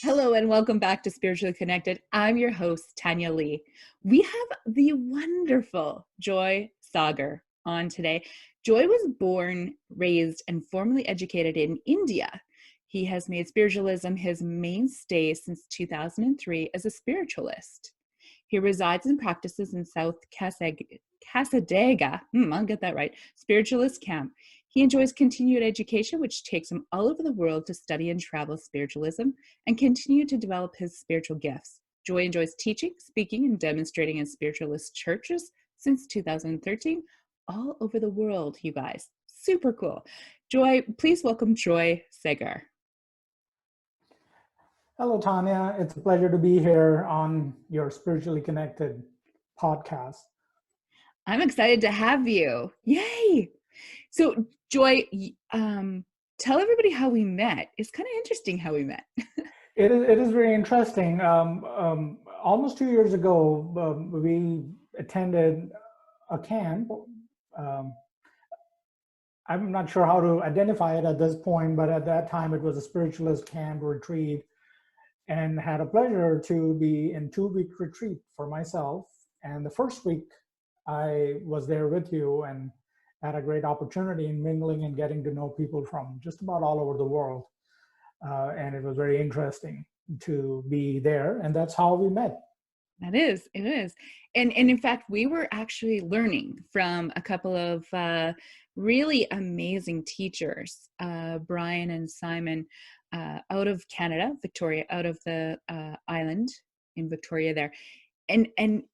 Hello and welcome back to Spiritually Connected. I'm your host, Tanya Lee. We have the wonderful Joy Sagar on today. Joy was born, raised, and formally educated in India. He has made spiritualism his mainstay since 2003 as a spiritualist. He resides and practices in South Casadega, I'll get that right, spiritualist camp. He enjoys continued education, which takes him all over the world to study and travel spiritualism and continue to develop his spiritual gifts. Joy enjoys teaching, speaking, and demonstrating in spiritualist churches since 2013, all over the world, you guys. Super cool. Joy, please welcome Joy Sagar. Hello, Tanya. It's a pleasure to be here on your Spiritually Connected podcast. I'm excited to have you. Yay! So, Joy, tell everybody how we met. It's kind of interesting how we met. It is very interesting. Almost 2 years ago, we attended a camp. Um, I'm not sure how to identify it at this point, but at that time it was a spiritualist camp retreat, and had a pleasure to be in 2 week retreat for myself. And the first week I was there with you and had a great opportunity in mingling and getting to know people from just about all over the world. And it was very interesting to be there. And that's how we met. It is. And in fact, we were actually learning from a couple of really amazing teachers, Brian and Simon, out of Canada, Victoria, out of the island in Victoria there. And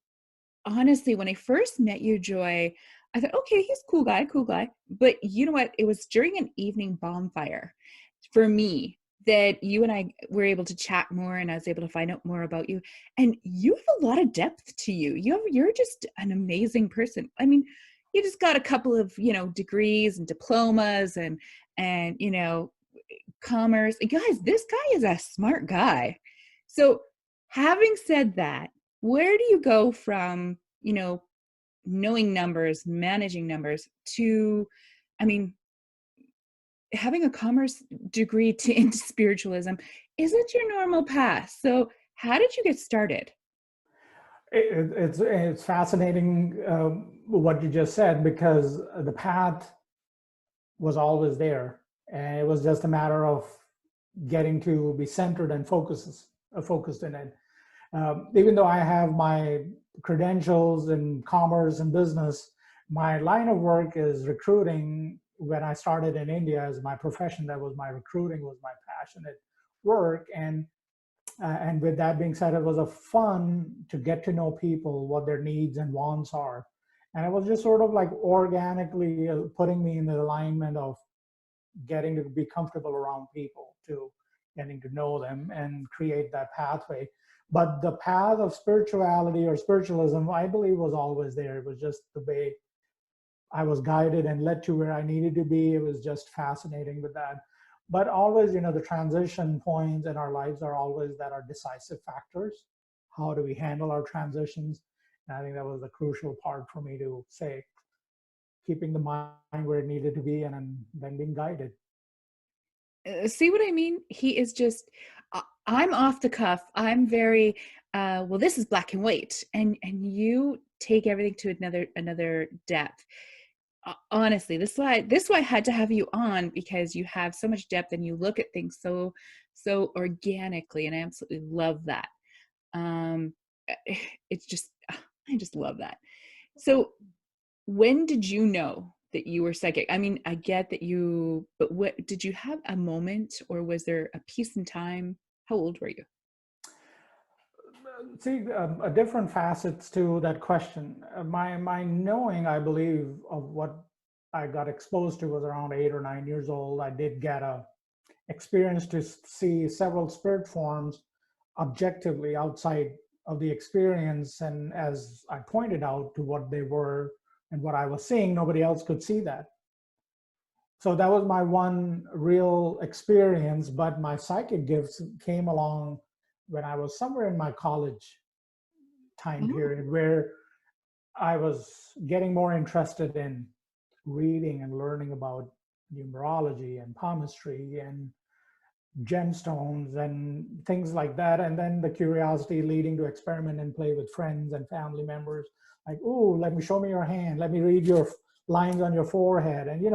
honestly, when I first met you, Joy, I thought, okay, he's a cool guy. But you know what? It was during an evening bonfire for me that you and I were able to chat more, and I was able to find out more about you. And you have a lot of depth to you. You're just an amazing person. I mean, you just got a couple of, degrees and diplomas and commerce. And guys, this guy is a smart guy. So having said that, where do you go from, knowing numbers, managing numbers to, I mean, having a commerce degree into spiritualism isn't your normal path. So how did you get started? It's fascinating what you just said, because the path was always there. And it was just a matter of getting to be centered and focused in it. Even though I have my credentials in commerce and business, my line of work is recruiting. When I started in India as my profession, that was my recruiting, was my passionate work. And with that being said, it was a fun to get to know people, what their needs and wants are. And it was just sort of like organically putting me in the alignment of getting to be comfortable around people, to getting to know them and create that pathway. But the path of spirituality or spiritualism, I believe, was always there. It was just the way I was guided and led to where I needed to be. It was just fascinating with that. But always, the transition points in our lives are always that are decisive factors. How do we handle our transitions? And I think that was the crucial part for me to say, keeping the mind where it needed to be, and then being guided. See what I mean? He is just, I'm off the cuff. I'm very, well, this is black and white. And you take everything to another depth. Honestly, this is why I had to have you on, because you have so much depth and you look at things so organically, and I absolutely love that. Um, it's just, I just love that. So when did you know that you were psychic? I mean, I get that but what did you have a moment, or was there a piece in time? How old were you? See, different facets to that question. My knowing, I believe, of what I got exposed to was around 8 or 9 years old. I did get a experience to see several spirit forms objectively outside of the experience, and as I pointed out to what they were and what I was seeing, nobody else could see that. So that was my one real experience. But my psychic gifts came along when I was somewhere in my college time Oh, period, where I was getting more interested in reading and learning about numerology and palmistry and gemstones and things like that. And then the curiosity leading to experiment and play with friends and family members. Like, oh, let me show me your hand. Let me read your lines on your forehead. And,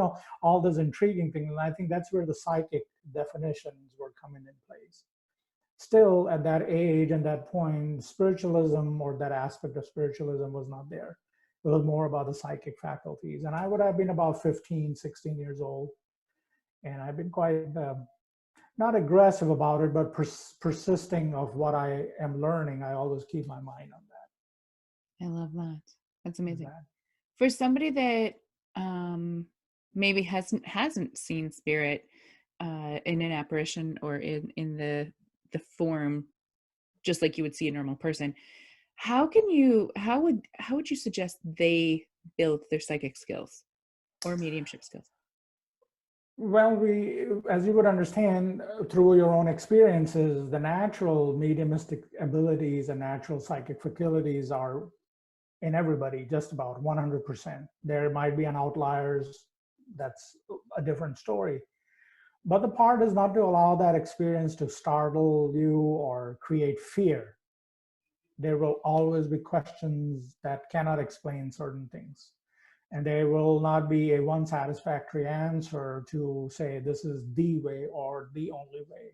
all those intriguing things. And I think that's where the psychic definitions were coming in place. Still, at that age and that point, spiritualism or that aspect of spiritualism was not there. It was more about the psychic faculties. And I would have been about 15, 16 years old. And I've been quite not aggressive about it, but persisting of what I am learning. I always keep my mind on I love that. That's amazing. that. For somebody that maybe hasn't seen spirit in an apparition or in the form, just like you would see a normal person, how would you suggest they build their psychic skills or mediumship skills? Well, as you would understand through your own experiences, the natural mediumistic abilities and natural psychic faculties are in everybody, just about 100%. There might be an outliers, that's a different story. But the part is not to allow that experience to startle you or create fear. There will always be questions that cannot explain certain things. And there will not be a one satisfactory answer to say this is the way or the only way.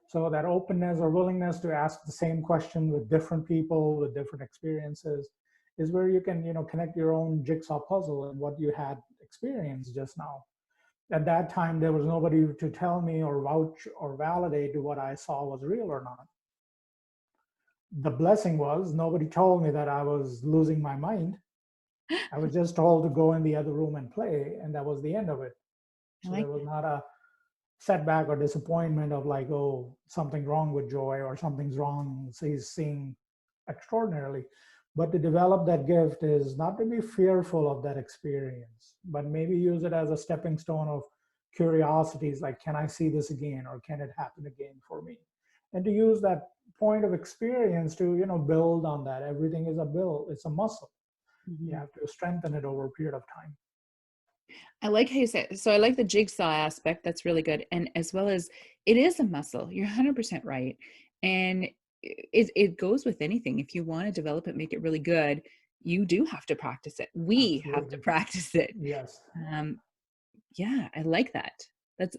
So that openness or willingness to ask the same question with different people, with different experiences, is where you can, connect your own jigsaw puzzle and what you had experienced just now. At that time, there was nobody to tell me or vouch or validate what I saw was real or not. The blessing was nobody told me that I was losing my mind. I was just told to go in the other room and play, and that was the end of it. So there was not a setback or disappointment of like, oh, something's wrong with Joy or something's wrong. So he's seeing extraordinarily. But to develop that gift is not to be fearful of that experience, but maybe use it as a stepping stone of curiosities, like, can I see this again, or can it happen again for me? And to use that point of experience to, build on that. Everything is a build, it's a muscle. You have to strengthen it over a period of time. I like how you said, so I like the jigsaw aspect. That's really good. And as well as it is a muscle. You're 100% right. And it goes with anything. If you want to develop it, make it really good, you do have to practice it. We Absolutely. have to practice it. Yes. Yeah, I like that.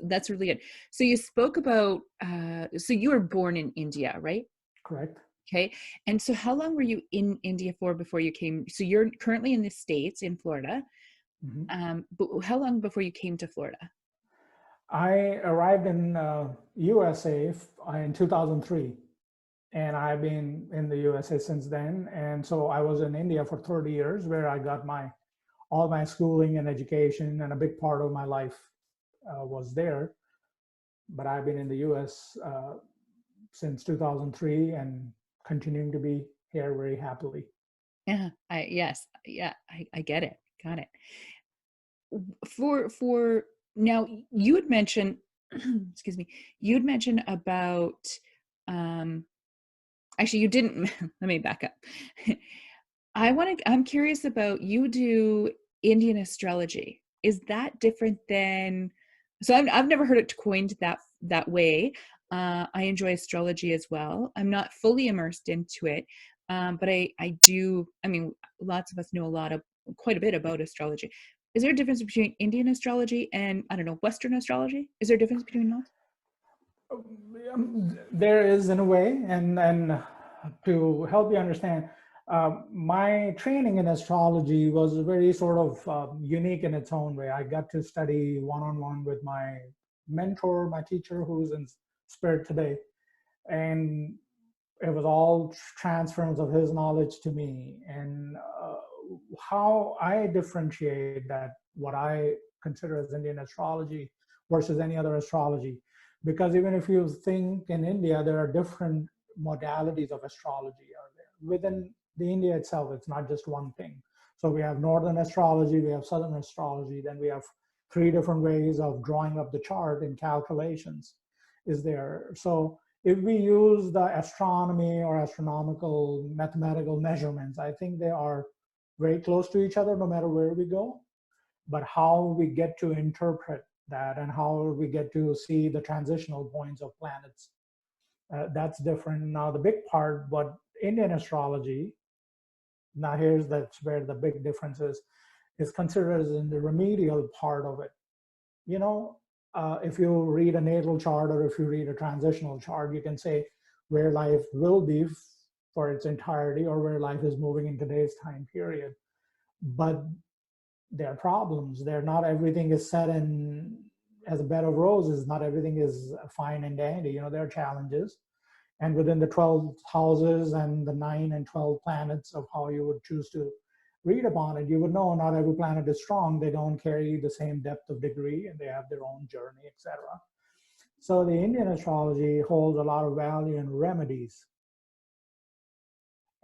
That's really good. So you spoke about, so you were born in India, right? Correct. Okay. And so how long were you in India for before you came? So you're currently in the States, in Florida. Mm-hmm. But how long before you came to Florida? I arrived in USA in 2003, and I've been in the USA since then. And so I was in India for 30 years, where I got all my schooling and education, and a big part of my life was there. But I've been in the US since 2003 and continuing to be here very happily. Yeah, I get it. Got it. For now, you had mentioned, excuse me, you had mentioned about, actually you didn't, let me back up. I'm curious about, you do Indian astrology. Is that different than, so I've never heard it coined that way. I enjoy astrology as well. I'm not fully immersed into it, but I do, I mean, lots of us know quite a bit about astrology. Is there a difference between Indian astrology and, I don't know, Western astrology? Is there a difference between those? There is, in a way, and to help you understand, my training in astrology was very sort of unique in its own way. I got to study one-on-one with my mentor, my teacher, who's in spirit today, and it was all transference of his knowledge to me. And how I differentiate that, what I consider as Indian astrology versus any other astrology, because even if you think in India, there are different modalities of astrology are there. Within the India itself, it's not just one thing. So we have Northern astrology, we have Southern astrology, then we have 3 different ways of drawing up the chart and calculations is there. So if we use the astronomy or astronomical mathematical measurements, I think they are very close to each other no matter where we go. But how we get to interpret that, and how we get to see the transitional points of planets. That's different. Now, the big part, what Indian astrology, now that's where the big difference is considered as in the remedial part of it. You know, if you read a natal chart or if you read a transitional chart, you can say where life will be for its entirety or where life is moving in today's time period. But there are problems. There, not everything is set in as a bed of roses. Not everything is fine and dandy. You know, there are challenges. And within the 12 houses and the 9 and 12 planets of how you would choose to read upon it, you would know not every planet is strong. They don't carry the same depth of degree and they have their own journey, etc. So the Indian astrology holds a lot of value in remedies.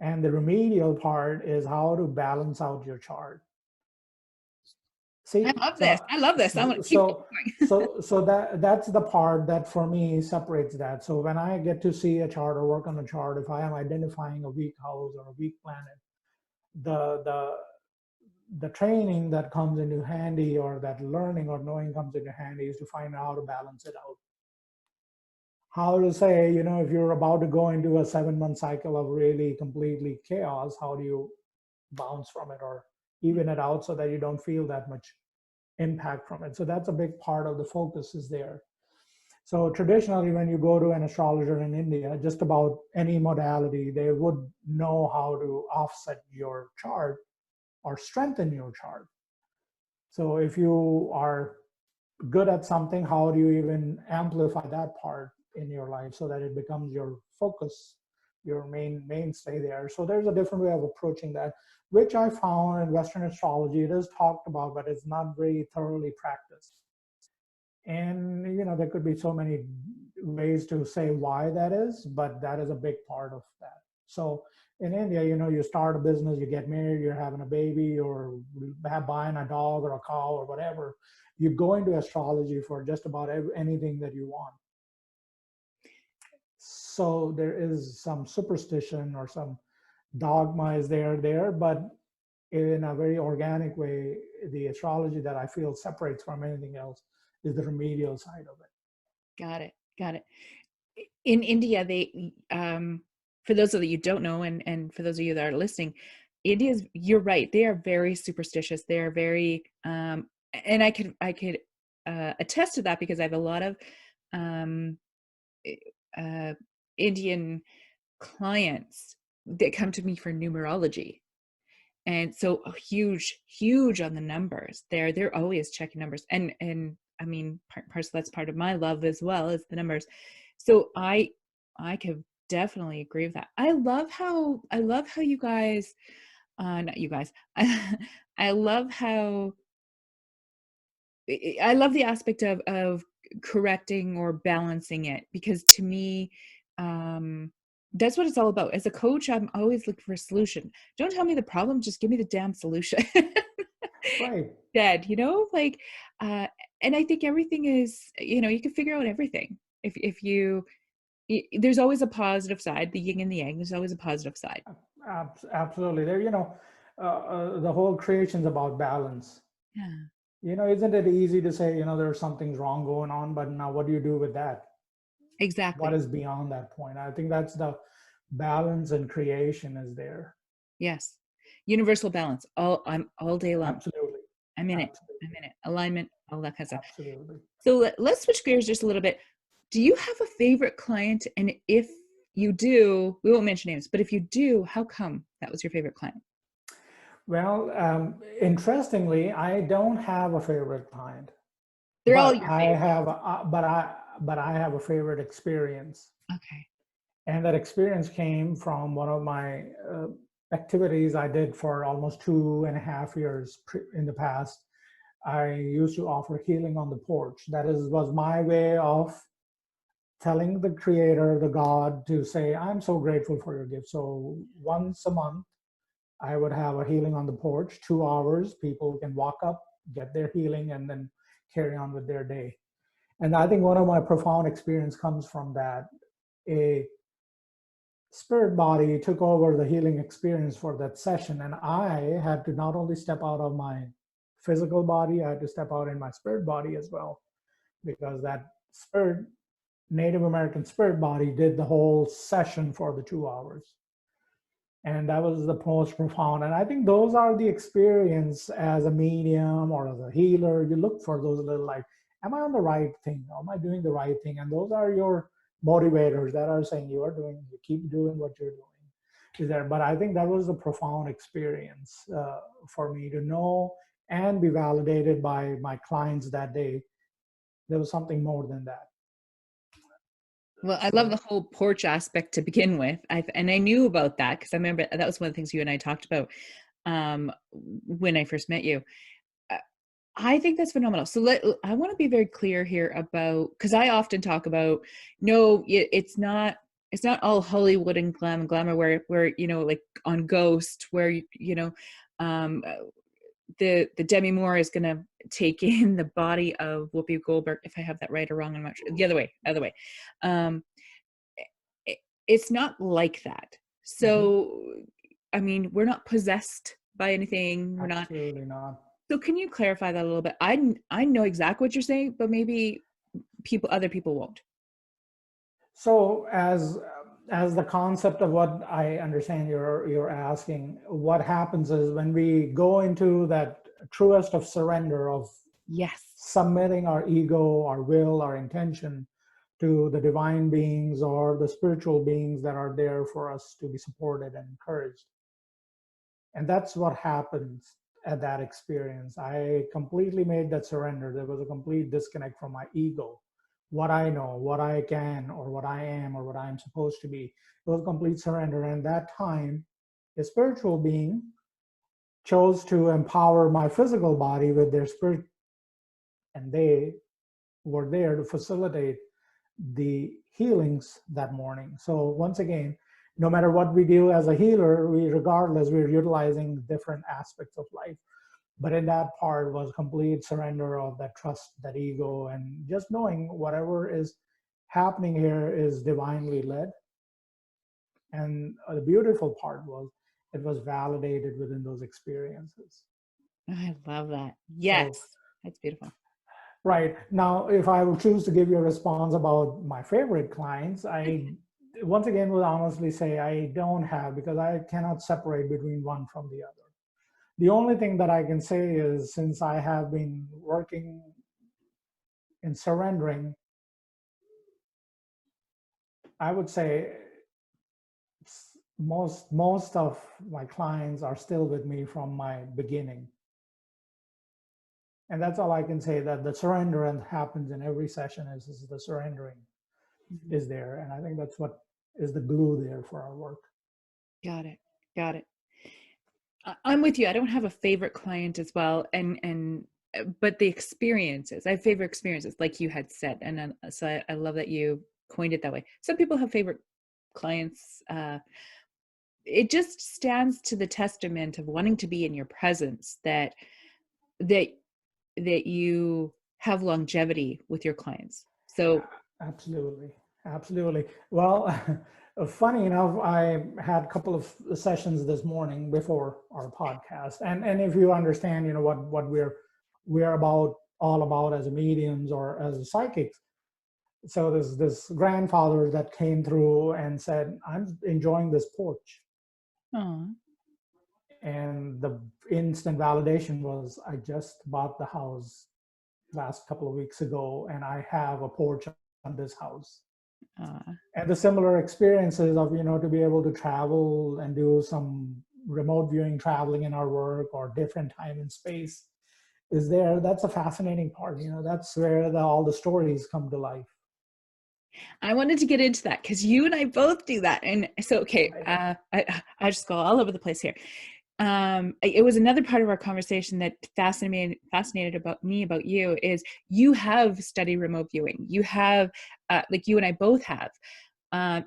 And the remedial part is how to balance out your chart. See, I love this. I love this. I want to keep going. so that's the part that for me separates that. So when I get to see a chart or work on a chart, if I am identifying a weak house or a weak planet, the training that comes into handy, or that learning or knowing comes into handy, is to find out how to balance it out. How to say, you know, if you're about to go into a 7-month cycle of really completely chaos, how do you bounce from it or even it out so that you don't feel that much impact from it? So that's a big part of the focus is there. So traditionally, when you go to an astrologer in India, just about any modality, they would know how to offset your chart or strengthen your chart. So if you are good at something, how do you even amplify that part in your life so that it becomes your focus, your mainstay there? So there's a different way of approaching that, which I found in Western astrology, it is talked about, but it's not very thoroughly practiced. And, you know, there could be so many ways to say why that is, but that is a big part of that. So in India, you know, you start a business, you get married, you're having a baby, or buying a dog or a cow or whatever, you go into astrology for just about anything that you want. So there is some superstition or some dogma is there, but in a very organic way, the astrology that I feel separates from anything else is the remedial side of it. Got it. In India, they, for those of you who don't know, and for those of you that are listening, India's, you're right, they are very superstitious. They are very, and I could attest to that because I have a lot of Indian clients that come to me for numerology. And so huge on the numbers. They're always checking numbers. And I mean, that's part of my love as well, is the numbers. So I could definitely agree with that. I love how you guys, not you guys, I love how, I love the aspect of correcting or balancing it, because to me, that's what it's all about. As a coach, I'm always looking for a solution. Don't tell me the problem, just give me the damn solution. Right. Dead, you know, like, and I think everything is, you know, you can figure out everything. If you, there's always a positive side, the yin and the yang, there's always a positive side. Absolutely. There, you know, the whole creation's about balance. Yeah. You know, isn't it easy to say, you know, there's something wrong going on, but now what do you do with that? Exactly. What is beyond that point? I think that's the balance and creation is there. Yes. Universal balance. I'm all day long. Absolutely. I'm in it. Alignment, all that kind of stuff. Absolutely. So let's switch gears just a little bit. Do you have a favorite client? And if you do, we won't mention names, but if you do, how come that was your favorite client? Well, interestingly, I don't have a favorite client. They're all but your I favorite. have, but I have a favorite experience. Okay. And that experience came from one of my activities I did for almost 2.5 years in the past. I used to offer healing on the porch. That was my way of telling the creator, the God, to say, I'm so grateful for your gift. So once a month, I would have a healing on the porch, 2 hours. People can walk up, get their healing, and then carry on with their day. And I think one of my profound experience comes from that. A spirit body took over the healing experience for that session, and I had to not only step out of my physical body, I had to step out in my spirit body as well. because that spirit, Native American spirit body, did the whole session for the 2 hours. And that was the most profound. And I think those are the experience as a medium or as a healer. You look for those little, like, am I on the right thing? Am I doing the right thing? And those are your motivators that are saying you keep doing what you're doing. Is there? But I think that was a profound experience for me to know and be validated by my clients that day. There was something more than that. Well, I love the whole porch aspect to begin with. And I knew about that because I remember that was one of the things you and I talked about when I first met you. I think that's phenomenal. So I want to be very clear here about, because I often talk about, no, it's not all Hollywood and glamour where like on Ghost, where um, the Demi Moore is going to take in the body of Whoopi Goldberg. If I have that right or wrong, I'm not sure. The other way. It's not like that. So, I mean, we're not possessed by anything. We're Absolutely not. So can you clarify that a little bit? I know exactly what you're saying, but maybe other people won't. So as the concept of what I understand you're asking, what happens is when we go into that truest of surrender of Yes, submitting our ego, our will, our intention to the divine beings or the spiritual beings that are there for us to be supported and encouraged. And that's what happens at that experience. I completely made that surrender. There was a complete disconnect from my ego, what I know, what I can, or what I am, or what I'm supposed to be. It was a complete surrender. And that time, a spiritual being chose to empower my physical body with their spirit, and they were there to facilitate the healings that morning. So once again, no matter what we do as a healer, regardless, we're utilizing different aspects of life. But in that part was complete surrender of that trust, that ego, and just knowing whatever is happening here is divinely led. And the beautiful part was it was validated within those experiences. I love that. Yes, So, that's beautiful. right. Now, if I would choose to give you a response about my favorite clients, I once again would honestly say I don't have, because I cannot separate between one from the other. The only thing that I can say is, since I have been working in surrendering, I would say most of my clients are still with me from my beginning. And that's all I can say, that the surrender and happens in every session is the surrendering is there. And I think that's what is the glue there for our work. Got it. I'm with you. I don't have a favorite client as well. But the experiences, I have favorite experiences, like you had said. And so I love that you coined it that way. Some people have favorite clients. It just stands to the testament of wanting to be in your presence that you have longevity with your clients. So Absolutely. Well, funny enough, I had a couple of sessions this morning before our podcast, and if you understand, what we're all about as mediums or as psychics. So there's this grandfather that came through and said, "I'm enjoying this porch." Aww. And the instant validation was, I just bought the house last couple of weeks ago, and I have a porch on this house. And the similar experiences of, to be able to travel and do some remote viewing traveling in our work or different time and space is there. That's a fascinating part. That's where all the stories come to life. I wanted to get into that because you and I both do that. And so, okay, I just go all over the place here. It was another part of our conversation that fascinated about you is you have studied remote viewing. You have, like you and I both have,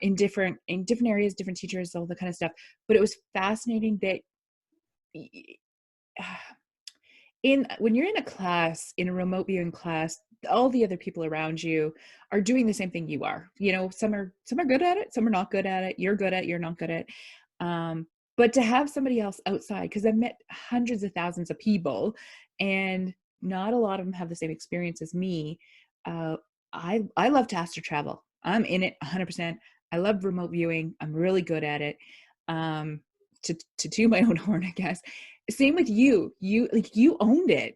in different areas, different teachers, all that kind of stuff. But it was fascinating that when you're in a class, in a remote viewing class, all the other people around you are doing the same thing you are. Some are good at it, some are not good at it. You're good at it, you're not good at it. But to have somebody else outside, because I've met hundreds of thousands of people and not a lot of them have the same experience as me. uh, I love to astro travel. I'm in it 100%. I love remote viewing. I'm really good at it. Um, to toot my own horn, I guess. Same with you. You like you owned it.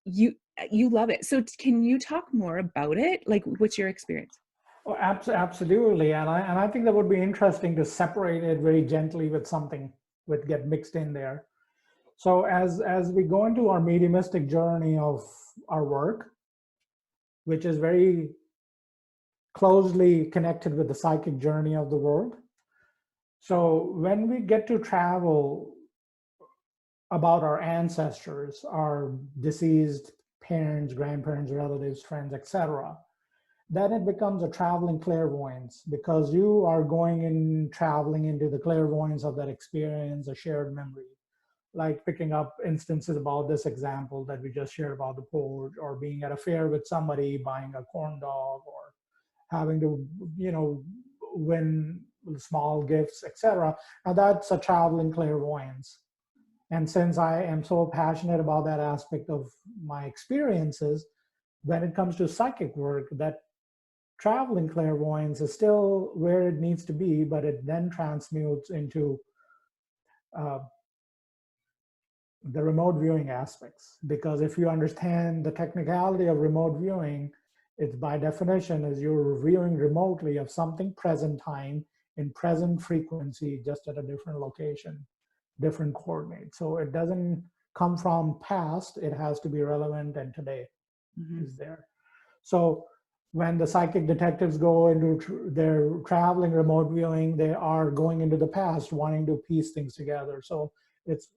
You love it. So can you talk more about it? Like, what's your experience? Oh, absolutely. And I think that would be interesting to separate it very gently with something would get mixed in there. So as we go into our mediumistic journey of our work, which is very closely connected with the psychic journey of the world. So when we get to travel about our ancestors, our deceased parents, grandparents, relatives, friends, etc., then it becomes a traveling clairvoyance because you are going and traveling into the clairvoyance of that experience, a shared memory. Like picking up instances about this example that we just shared about the porch, or being at a fair with somebody, buying a corn dog, or having to, win small gifts, etc. Now that's a traveling clairvoyance. And since I am so passionate about that aspect of my experiences, when it comes to psychic work, that traveling clairvoyance is still where it needs to be, but it then transmutes into uh, the remote viewing aspects. Because if you understand the technicality of remote viewing, it's by definition is you're viewing remotely of something present time in present frequency, just at a different location, different coordinates. So it doesn't come from past, it has to be relevant and today is there. So when the psychic detectives go into their traveling remote viewing, they are going into the past, wanting to piece things together. So it's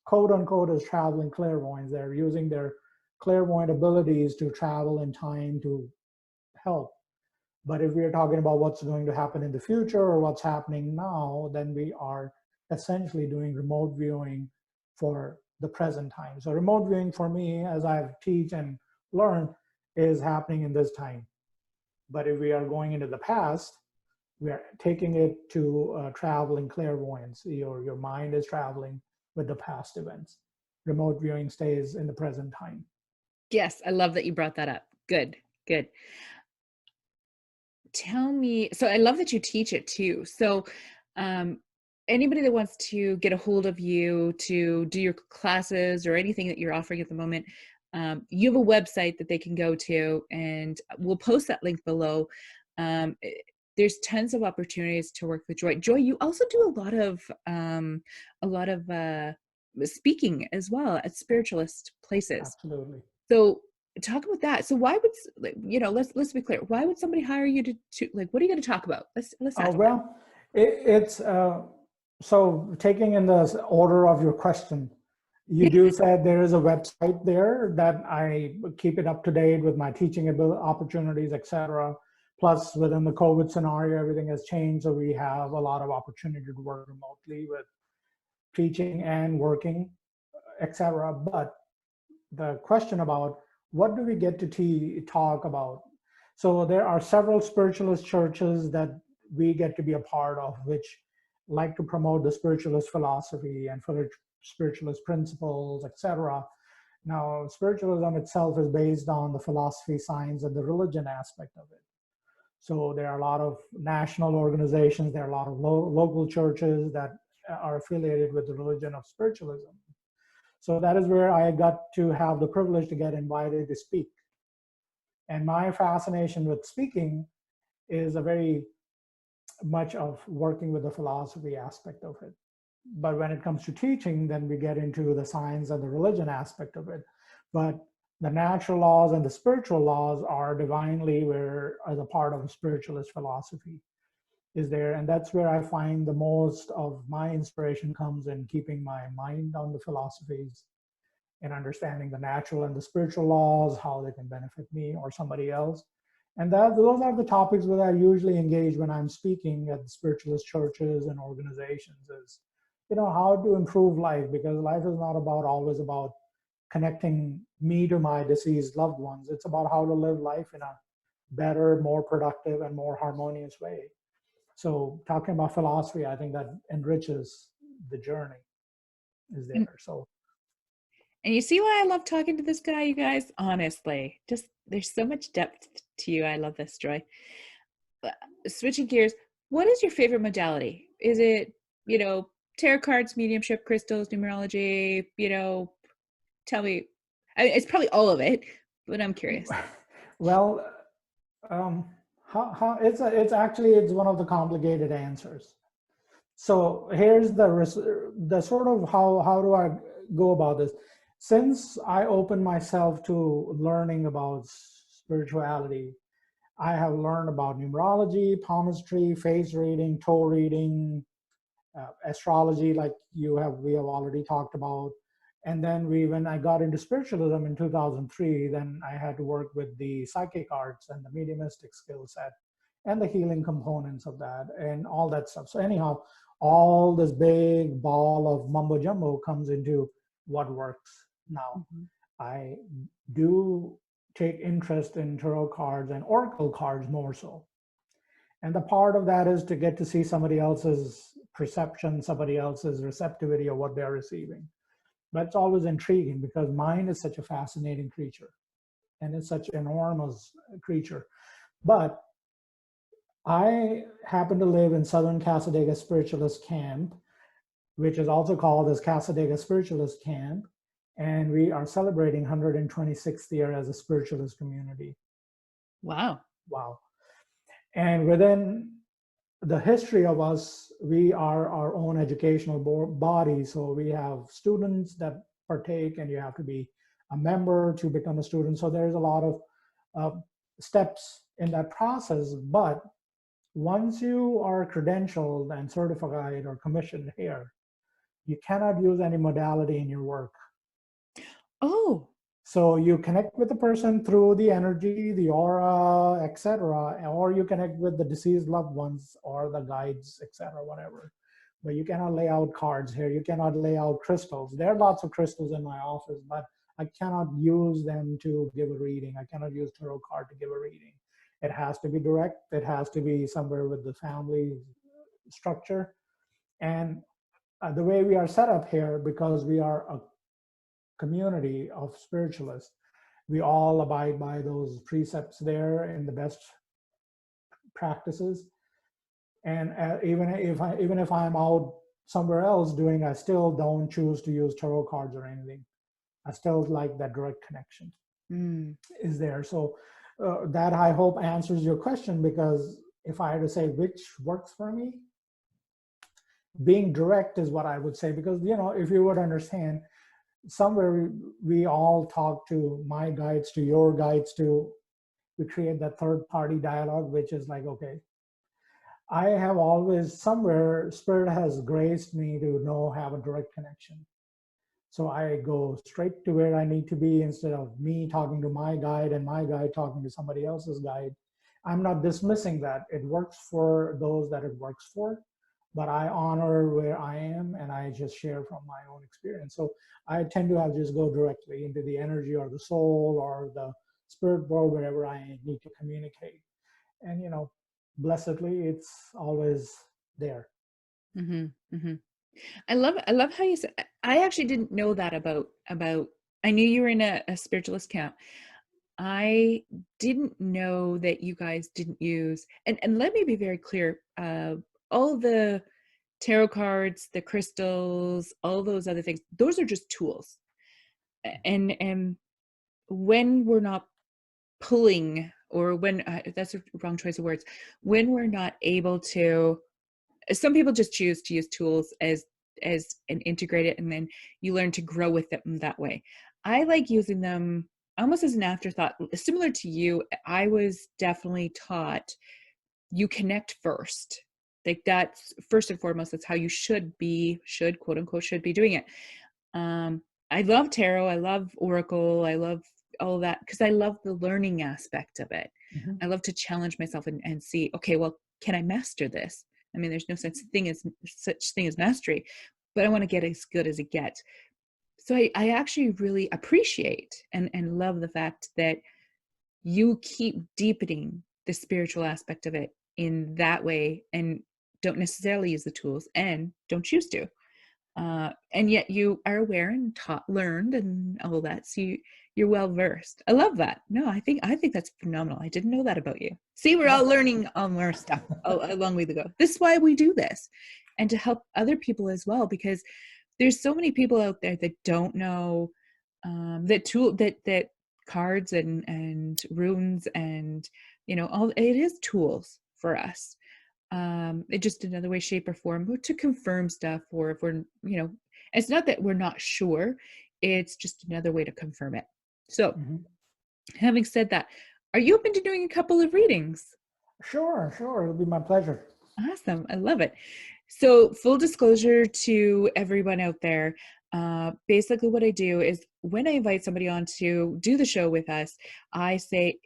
quote unquote as traveling clairvoyants. They're using their clairvoyant abilities to travel in time to help. But if we are talking about what's going to happen in the future or what's happening now, then we are essentially doing remote viewing for the present time. So remote viewing for me, as I've teach and learned, is happening in this time. But if we are going into the past, we are taking it to traveling clairvoyance. Your mind is traveling with the past events. Remote viewing stays in the present time. Yes, I love that you brought that up. Good, good. Tell me, so I love that you teach it too. So, um, anybody that wants to get a hold of you to do your classes or anything that you're offering at the moment, you have a website that they can go to, and we'll post that link below. Um, eh, there's tons of opportunities to work with Joy. Joy, you also do a lot of speaking as well at spiritualist places. Absolutely. So talk about that. So why would let's be clear. Why would somebody hire you to like what are you going to talk about? Let's ask that. Well, it's so taking in the order of your question, you Yeah. do said there is a website there that I keep it up to date with my teaching opportunities, etc. Plus, within the COVID scenario, everything has changed, so we have a lot of opportunity to work remotely with teaching and working, etc. But the question about what do we get to talk about? So there are several spiritualist churches that we get to be a part of, which like to promote the spiritualist philosophy and spiritualist principles, etc. Now, spiritualism itself is based on the philosophy, science, and the religion aspect of it. So there are a lot of national organizations, there are a lot of local churches that are affiliated with the religion of spiritualism. So that is where I got to have the privilege to get invited to speak. And my fascination with speaking is a very much of working with the philosophy aspect of it. But when it comes to teaching, then we get into the science and the religion aspect of it. But the natural laws and the spiritual laws are divinely where as a part of spiritualist philosophy is there. And that's where I find the most of my inspiration comes in keeping my mind on the philosophies and understanding the natural and the spiritual laws, how they can benefit me or somebody else. And those are the topics that I usually engage when I'm speaking at the spiritualist churches and organizations is, how to improve life, because life is not about always about connecting me to my deceased loved ones. It's about how to live life in a better, more productive, and more harmonious way. So talking about philosophy, I think that enriches the journey is there. So And you see why I love talking to this guy, you guys? Honestly, just there's so much depth to you. I love this, Joy. Switching gears, what is your favorite modality? Is it, tarot cards, mediumship, crystals, numerology? Tell me. It's probably all of it, but I'm curious. Well, um, how it's actually it's one of the complicated answers. So here's the sort of how do I go about this? Since I opened myself to learning about spirituality, I have learned about numerology, palmistry, face reading, toe reading, astrology, like we have already talked about. And then when I got into spiritualism in 2003, then I had to work with the psychic arts and the mediumistic skill set and the healing components of that and all that stuff. So anyhow, all this big ball of mumbo jumbo comes into what works now. Mhm. I do take interest in tarot cards and oracle cards more so. And the part of that is to get to see somebody else's perception, somebody else's receptivity of what they're receiving. But it's always intriguing because mind is such a fascinating creature and it's such an enormous creature. But I happen to live in Southern Casadega Spiritualist Camp, which is also called as Casadega Spiritualist Camp. And we are celebrating 126th year as a spiritualist community. Wow. Wow. And within the history of us, we are our own educational body. So we have students that partake, and you have to be a member to become a student. So there's a lot of steps in that process. But once you are credentialed and certified or commissioned here, you cannot use any modality in your work. Oh. So you connect with the person through the energy, the aura, etc., or you connect with the deceased loved ones or the guides, etc., whatever. But you cannot lay out cards here. You cannot lay out crystals. There are lots of crystals in my office, but I cannot use them to give a reading. I cannot use tarot card to give a reading. It has to be direct. It has to be somewhere with the family structure. And the way we are set up here, because we are a community of spiritualists, we all abide by those precepts there in the best practices. And even if I'm out somewhere else doing, I still don't choose to use tarot cards or anything. I still like that direct connection is there. So that I hope answers your question, because if I had to say which works for me, being direct is what I would say, because if you would understand, somewhere we all talk to my guides, to your guides, to we create that third party dialogue, which is like, okay, I have always somewhere spirit has graced me to have a direct connection. So I go straight to where I need to be instead of me talking to my guide and my guide talking to somebody else's guide. I'm not dismissing that. It works for those that it works for, but I honor where I am and I just share from my own experience. So I tend to have just go directly into the energy or the soul or the spirit world, wherever I need to communicate. And blessedly, it's always there. Mm-hmm. Mm-hmm. I love how you said. I actually didn't know that about. I knew you were in a spiritualist camp. I didn't know that you guys didn't use. And let me be very clear. All the tarot cards, the crystals, all those other things. Those are just tools. And when we're not pulling, or when that's a wrong choice of words. When we're not able to, some people just choose to use tools as and integrate it, and then you learn to grow with them that way. I like using them almost as an afterthought. Similar to you, I was definitely taught you connect first. Like that's first and foremost, that's how you should quote unquote should be doing it. I love tarot, I love oracle, I love all of that because I love the learning aspect of it. Mm-hmm. I love to challenge myself and see, okay, well, can I master this? I mean, there's no such thing as mastery, but I want to get as good as it gets. So I actually really appreciate and love the fact that you keep deepening the spiritual aspect of it in that way and don't necessarily use the tools and don't choose to. And yet you are aware and taught, learned, and all that. So you're well versed. I love that. No, I think that's phenomenal. I didn't know that about you. See, we're all learning all more stuff a long way to go. This is why we do this, and to help other people as well, because there's so many people out there that don't know that cards and runes and all it is tools for us. It just another way, shape, or form to confirm stuff, or if we're it's not that we're not sure, it's just another way to confirm it. So having said that, are you open to doing a couple of readings? Sure, it'll be my pleasure. Awesome. I love it. So, full disclosure to everyone out there, basically what I do is when I invite somebody on to do the show with us, I say,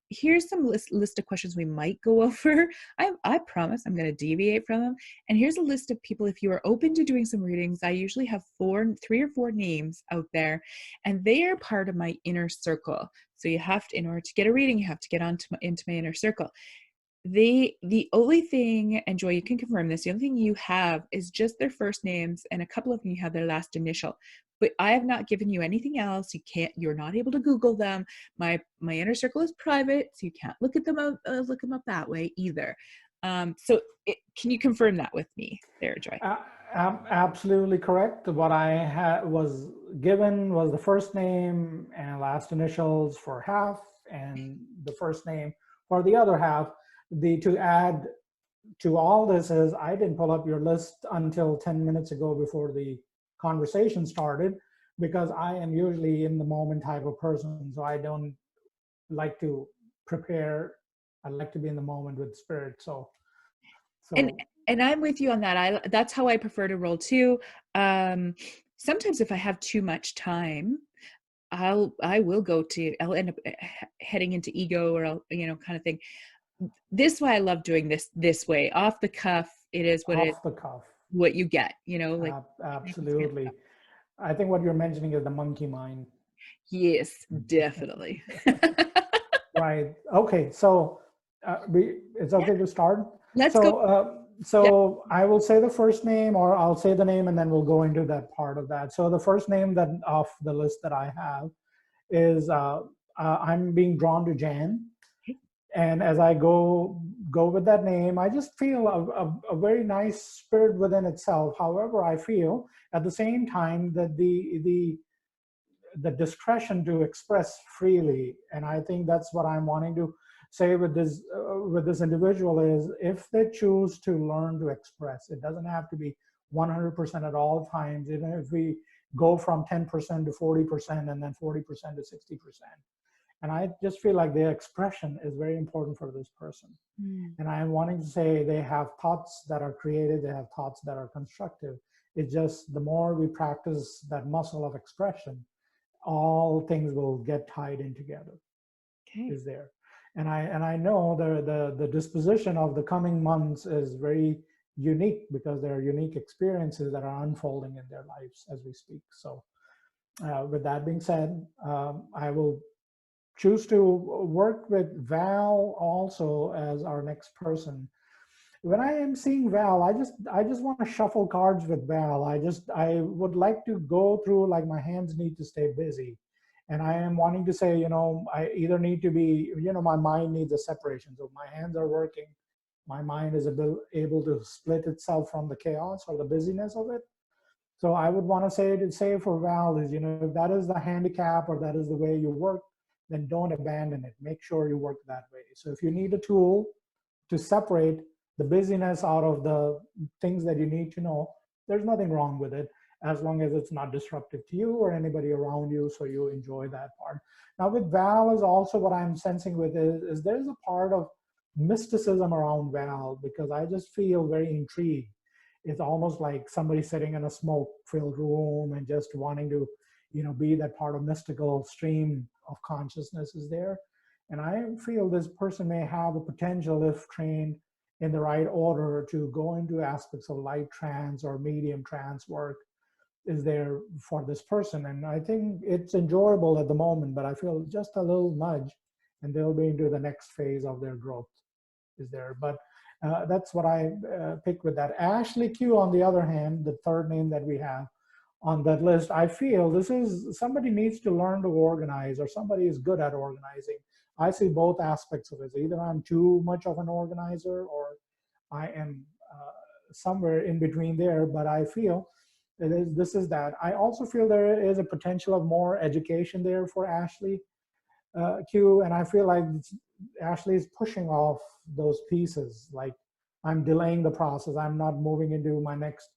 here's some list of questions we might go over. I promise I'm going to deviate from them. And here's a list of people, if you are open to doing some readings, I usually have 3 or 4 names out there, and they are part of my inner circle. So you have to, in order to get a reading, you have to get into my inner circle. The only thing, and Joy, you can confirm this, the only thing you have is just their first names, and a couple of them you have their last initial. But I have not given you anything else. You're not able to Google them. My inner circle is private, so you can't look them up that way either. So can you confirm that with me there, Joy? Absolutely correct. What I was given was the first name and last initials for half, and the first name for the other half. To add to all this is I didn't pull up your list until 10 minutes ago before the conversation started, because I am usually in the moment type of person. So I don't like to prepare. I like to be in the moment with spirit. So and I'm with you on that. That's how I prefer to roll too. Sometimes if I have too much time, I'll end up heading into ego, or kind of thing. This why I love doing this way, off the cuff. It is what off the cuff, what you get, like absolutely. I think what you're mentioning is the monkey mind. Yes, definitely. Right. Okay. So it's okay to start. Let's go. So I will say the first name, or I'll say the name, and then we'll go into that part of that. So the first name that off the list that I have is I'm being drawn to Jan. And as I go with that name, I just feel a very nice spirit within itself. However, I feel at the same time that the discretion to express freely, and I think that's what I'm wanting to say with this individual is, if they choose to learn to express, it doesn't have to be 100% at all times. Even if we go from 10% to 40%, and then 40% to 60%. And I just feel like their expression is very important for this person. And I am wanting to say they have thoughts that are creative, they have thoughts that are constructive. It's just the more we practice that muscle of expression, all things will get tied in together. Is there. And I know the disposition of the coming months is very unique, because there are unique experiences that are unfolding in their lives as we speak. So with that being said, I will choose to work with Val also as our next person. When I am seeing Val, I just want to shuffle cards with Val. I would like to go through, like, my hands need to stay busy. And I am wanting to say, I either need to be, my mind needs a separation. So my hands are working. My mind is able to split itself from the chaos or the busyness of it. So I would want to say for Val is, if that is the handicap, or that is the way you work, then don't abandon it. Make sure you work that way. So if you need a tool to separate the busyness out of the things that you need to know, there's nothing wrong with it, as long as it's not disruptive to you or anybody around you, so you enjoy that part. Now with Val is also what I'm sensing with is there's a part of mysticism around Val, because I just feel very intrigued. It's almost like somebody sitting in a smoke-filled room and just wanting to, be that part of mystical stream of consciousness is there. And I feel this person may have a potential, if trained in the right order, to go into aspects of light trance or medium trance work is there for this person. And I think it's enjoyable at the moment, but I feel just a little nudge and they'll be into the next phase of their growth is there. But That's what I picked with that. Ashley Q, on the other hand, the third name that we have on that list, I feel this is somebody needs to learn to organize, or somebody is good at organizing. I see both aspects of it. Either I'm too much of an organizer, or I am somewhere in between there. But I feel this is that. I also feel there is a potential of more education there for Ashley Q, and I feel like Ashley is pushing off those pieces. Like, I'm delaying the process. I'm not moving into my next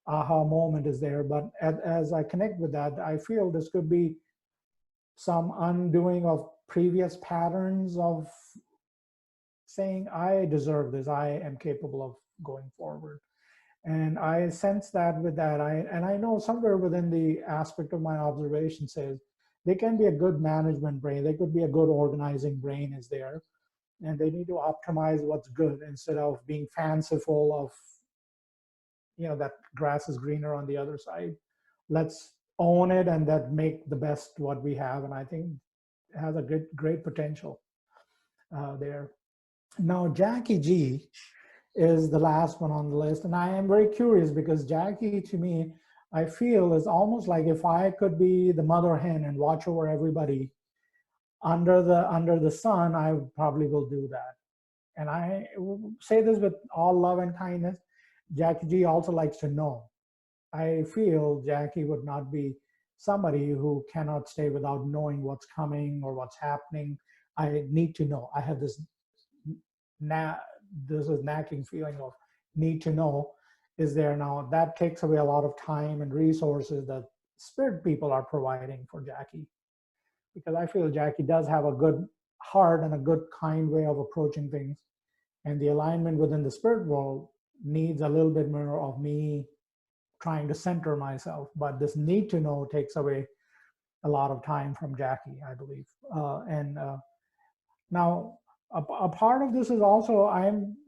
aha moment is there. But as I connect with that, I feel this could be some undoing of previous patterns of saying, I deserve this, I am capable of going forward. And I sense that with that. I know somewhere within the aspect of my observation says they can be a good management brain. They could be a good organizing brain is there. And they need to optimize what's good instead of being fanciful of, that grass is greener on the other side. Let's own it and that make the best what we have. And I think it has a great potential there. Now, Jackie G is the last one on the list. And I am very curious because Jackie, to me, I feel is almost like if I could be the mother hen and watch over everybody under the sun, I probably will do that. And I say this with all love and kindness. Jackie G also likes to know. I feel Jackie would not be somebody who cannot stay without knowing what's coming or what's happening. I need to know. I have this nagging feeling of need to know is there now. That takes away a lot of time and resources that spirit people are providing for Jackie. Because I feel Jackie does have a good heart and a good kind way of approaching things. And the alignment within the spirit world needs a little bit more of me trying to center myself. But this need to know takes away a lot of time from Jackie, I believe. Now, a part of this is also,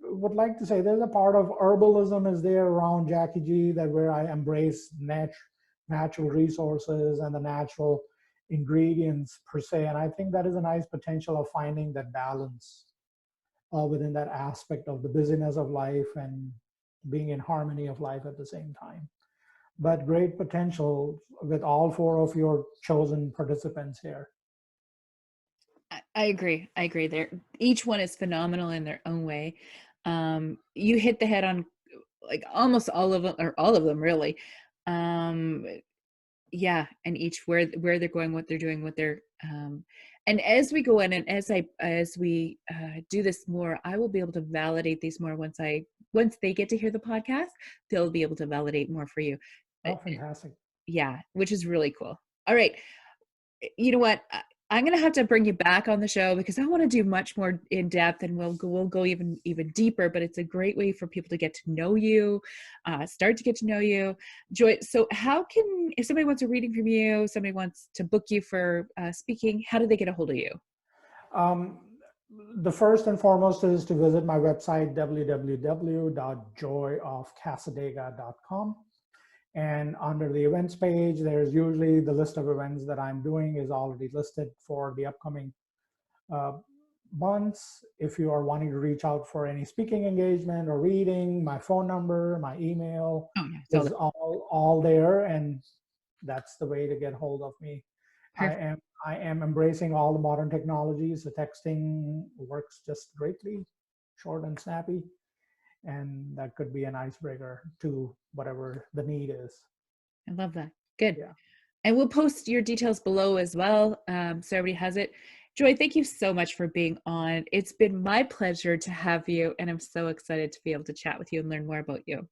would like to say there's a part of herbalism is there around Jackie G, that where I embrace natural resources and the natural ingredients per se. And I think that is a nice potential of finding that balance within that aspect of the busyness of life and being in harmony of life at the same time. But great potential with all four of your chosen participants here. I agree. I agree. There, each one is phenomenal in their own way. You hit the head on like almost all of them, or all of them really. Yeah, and each where they're going, what they're doing, what they're. And as we go in, and as we do this more, I will be able to validate these more once they get to hear the podcast. They'll be able to validate more for you. Oh, fantastic! Yeah, which is really cool. All right, you know what? I'm gonna have to bring you back on the show because I want to do much more in depth, and we'll go even deeper. But it's a great way for people to get to know you, start to get to know you, Joy. So, how can, if somebody wants a reading from you, somebody wants to book you for speaking, how do they get a hold of you? The first and foremost is to visit my website, www.joyofcasadega.com. And under the events page, there's usually the list of events that I'm doing is already listed for the upcoming months. If you are wanting to reach out for any speaking engagement or reading, my phone number, my email is all there, and that's the way to get hold of me. Perfect. I am embracing all the modern technologies. The texting works just greatly, short and snappy. And that could be an icebreaker to whatever the need is. I love that. Good. Yeah. And we'll post your details below as well, so everybody has it. Joy, thank you so much for being on. It's been my pleasure to have you, and I'm so excited to be able to chat with you and learn more about you.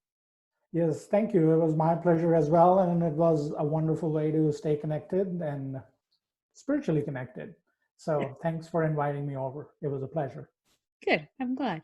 Yes, thank you. It was my pleasure as well, and it was a wonderful way to stay connected and spiritually connected. So thanks for inviting me over. It was a pleasure. Good. I'm glad.